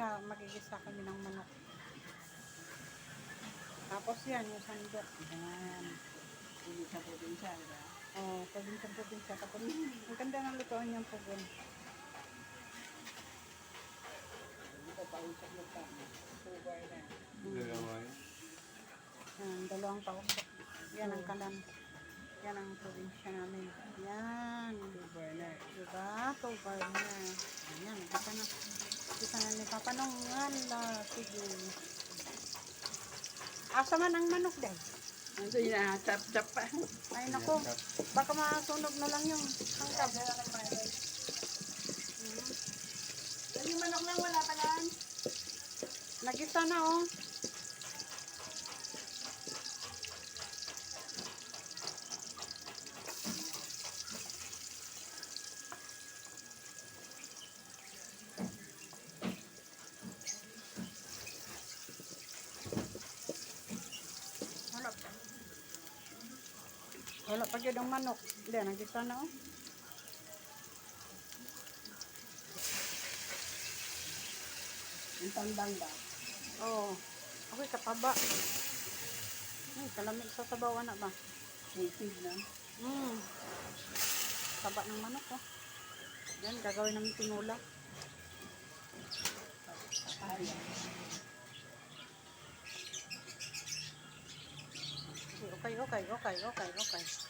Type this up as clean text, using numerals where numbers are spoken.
magigisa kami ng manok. Tapos yan, yung sandok. Yan. Hindi sa probinsya, diba? Oh, probinsya. Tapos, ang ganda ng lutoan niyang pugon. Ito, pausap mo pa. Sugar na. Dalawa yun. Yan, dalawang pausok. Yan ang kalan. Yan ang probinsya namin. Yan. Sugar na. Diba? Tubar na. Ayan, kita na. Kita na ni Papa nung hala. Sige. Asa man ang manok din? Ito yun na, chap-chap pa. Ay nako. Baka masunog na lang yung hangkap. Yung manok lang, wala pa lang. Nagisa na oh. Wala pa gyud ang manok. Hindi, nagisa na oh. Yung tambang ba? Oo. Ako'y kataba. Ay, kalamig sa sabaw na ba? Native na. Taba ng manok oh. Yan, gagawin namin tinula. Papaya. Okay.